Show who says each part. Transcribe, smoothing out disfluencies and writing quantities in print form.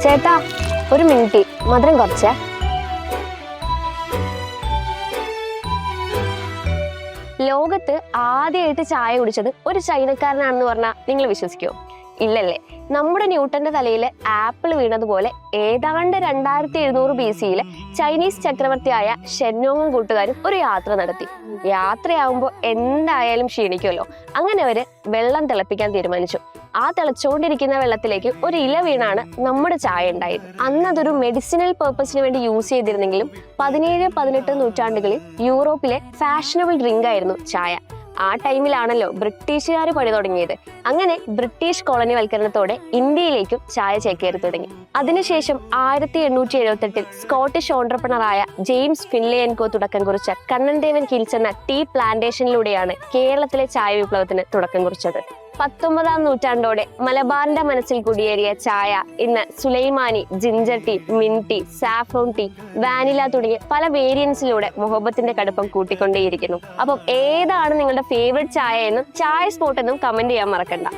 Speaker 1: ചേട്ടാ, ഒരു മിനിറ്റ്, മധുരം കുറച്ചേ. ലോകത്ത് ആദ്യമായിട്ട് ചായ കുടിച്ചത് ഒരു ചൈനക്കാരനാണെന്ന് പറഞ്ഞാൽ നിങ്ങൾ വിശ്വസിക്കുമോ? ഇല്ലല്ലേ. നമ്മുടെ ന്യൂട്ടന്റെ തലയിൽ ആപ്പിൾ വീണതുപോലെ ഏതാണ്ട് 2700 BC ചൈനീസ് ചക്രവർത്തിയായ ഷെന്നോങ്ങും കൂട്ടുകാരും ഒരു യാത്ര നടത്തി. യാത്രയാവുമ്പോൾ എന്തായാലും ക്ഷീണിക്കുമല്ലോ. അങ്ങനെ അവര് വെള്ളം തിളപ്പിക്കാൻ തീരുമാനിച്ചു. ആ തിളച്ചുകൊണ്ടിരിക്കുന്ന വെള്ളത്തിലേക്ക് ഒരു ഇല വീണാണ് നമ്മുടെ ചായ ഉണ്ടായത്. അന്ന് അതൊരു മെഡിസിനൽ പർപ്പസിന് വേണ്ടി യൂസ് ചെയ്തിരുന്നെങ്കിലും 17-18 നൂറ്റാണ്ടുകളിൽ യൂറോപ്പിലെ ഫാഷനബിൾ ഡ്രിങ്ക് ആയിരുന്നു ചായ. ആ ടൈമിലാണല്ലോ ബ്രിട്ടീഷുകാർ പണി തുടങ്ങിയത്. അങ്ങനെ ബ്രിട്ടീഷ് കോളനിവൽക്കരണത്തോടെ ഇന്ത്യയിലേക്കും ചായ ചേക്കേറി തുടങ്ങി. അതിനുശേഷം 1878 സ്കോട്ടിഷ് ഓൺട്രപ്രണറായ ജെയിംസ് ഫിൻലേ ആൻഡ് കോ തുടക്കം കുറിച്ച കണ്ണൻദേവൻ ഹിൽസ് എന്ന ടീ പ്ലാന്റേഷനിലൂടെയാണ് കേരളത്തിലെ ചായ വിപ്ലവത്തിന് തുടക്കം കുറിച്ചത്. 19ാം നൂറ്റാണ്ടോടെ മലബാറിന്റെ മനസ്സിൽ കുടിയേറിയ ചായ ഇന്ന് sulaimani, ginger tea, mint tea, saffron tea, vanilla തുടങ്ങിയ പല വേരിയൻസിലൂടെ മുഹബത്തിന്റെ കടുപ്പം കൂട്ടിക്കൊണ്ടേയിരിക്കുന്നു. അപ്പം ഏതാണ് നിങ്ങളുടെ ഫേവറേറ്റ് ചായ എന്നും ചായ സ്പോട്ട് എന്നും കമന്റ് ചെയ്യാൻ മറക്കണ്ട.